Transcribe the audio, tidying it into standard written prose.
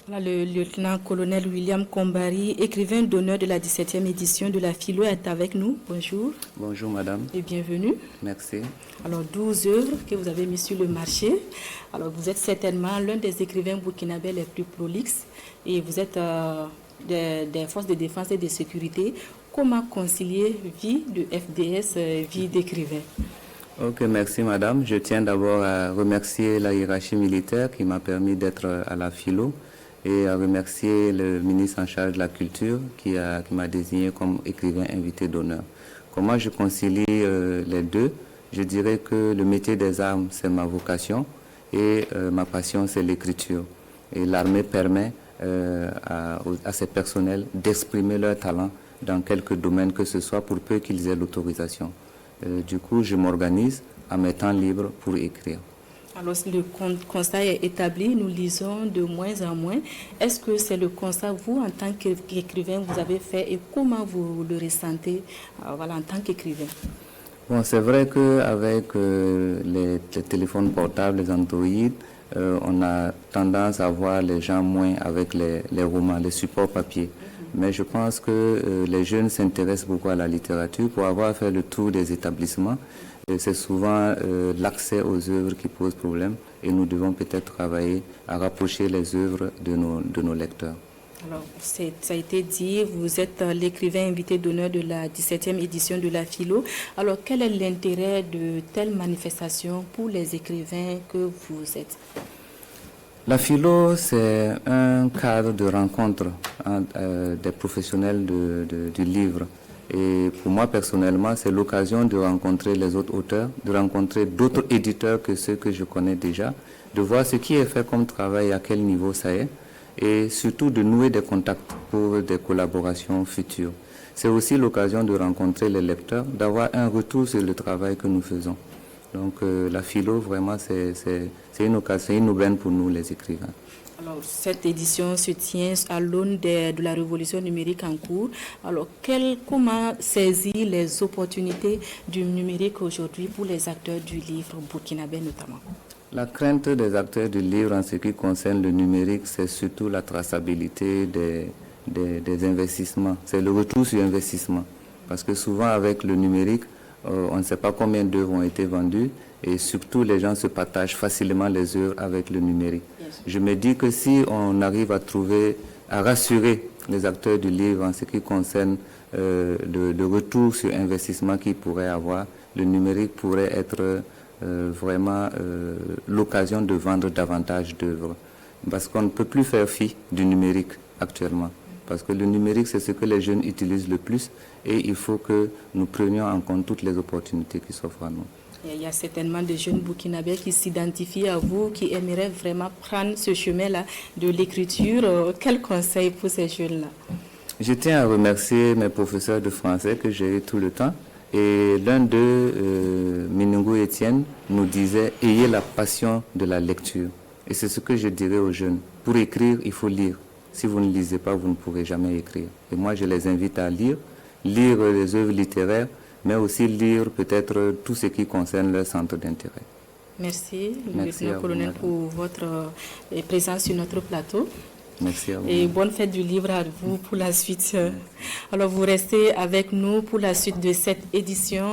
Là, le lieutenant-colonel William Kombari, écrivain d'honneur de la 17e édition de la Philo, est avec nous. Bonjour. Bonjour madame. Et bienvenue. Merci. Alors, 12 œuvres que vous avez mises sur le marché. Alors, vous êtes certainement l'un des écrivains burkinabés les plus prolixes et vous êtes des forces de défense et de sécurité. Comment concilier vie de FDS, vie d'écrivain? Ok, merci madame. Je tiens d'abord à remercier la hiérarchie militaire qui m'a permis d'être à la Philo et à remercier le ministre en charge de la culture qui m'a désigné comme écrivain invité d'honneur. Comment je concilie les deux? Je dirais que le métier des armes, c'est ma vocation et ma passion, c'est l'écriture. Et l'armée permet à ces personnels d'exprimer leur talent dans quelques domaines que ce soit pour peu qu'ils aient l'autorisation. Du coup, je m'organise à mes temps libres pour écrire. Alors, le constat est établi, nous lisons de moins en moins. Est-ce que c'est le constat, vous, en tant qu'écrivain, vous avez fait et comment vous le ressentez en tant qu'écrivain? Bon, c'est vrai qu'avec les téléphones portables, les Android, on a tendance à voir les gens moins avec les romans, les supports papier. Mais je pense que les jeunes s'intéressent beaucoup à la littérature. Pour avoir fait le tour des établissements, c'est souvent l'accès aux œuvres qui pose problème et nous devons peut-être travailler à rapprocher les œuvres de nos lecteurs. Alors, ça a été dit, vous êtes l'écrivain invité d'honneur de la 17e édition de la Philo. Alors, quel est l'intérêt de telles manifestations pour les écrivains que vous êtes? La Philo, c'est un cadre de rencontre des professionnels du livre. Et pour moi, personnellement, c'est l'occasion de rencontrer les autres auteurs, de rencontrer d'autres éditeurs que ceux que je connais déjà, de voir ce qui est fait comme travail, à quel niveau ça est, et surtout de nouer des contacts pour des collaborations futures. C'est aussi l'occasion de rencontrer les lecteurs, d'avoir un retour sur le travail que nous faisons. Donc la Philo, vraiment, c'est une occasion, une aubaine pour nous, les écrivains. Alors, cette édition se tient à l'aune de la révolution numérique en cours. Alors, comment saisir les opportunités du numérique aujourd'hui pour les acteurs du livre burkinabé notamment? La crainte des acteurs du livre en ce qui concerne le numérique, c'est surtout la traçabilité des investissements. C'est le retour sur investissement. Parce que souvent, avec le numérique, on ne sait pas combien d'œuvres ont été vendues et surtout les gens se partagent facilement les œuvres avec le numérique. Je me dis que si on arrive à rassurer les acteurs du livre en ce qui concerne le retour sur investissement qu'ils pourraient avoir, le numérique pourrait être vraiment l'occasion de vendre davantage d'œuvres. Parce qu'on ne peut plus faire fi du numérique actuellement. Parce que le numérique, c'est ce que les jeunes utilisent le plus et il faut que nous prenions en compte toutes les opportunités qui s'offrent à nous. Il y a certainement des jeunes burkinabés qui s'identifient à vous, qui aimeraient vraiment prendre ce chemin-là de l'écriture. Quel conseil pour ces jeunes-là? Je tiens à remercier mes professeurs de français que j'ai eu tout le temps. Et l'un d'eux, Minungu Etienne, nous disait « Ayez la passion de la lecture ». Et c'est ce que je dirais aux jeunes. Pour écrire, il faut lire. Si vous ne lisez pas, vous ne pourrez jamais écrire. Et moi, je les invite à lire les œuvres littéraires, mais aussi lire peut-être tout ce qui concerne leur centre d'intérêt. Merci, lieutenant-colonel, pour votre présence sur notre plateau. Merci à vous. Et bonne fête du livre à vous pour la suite. Alors, vous restez avec nous pour la suite de cette édition.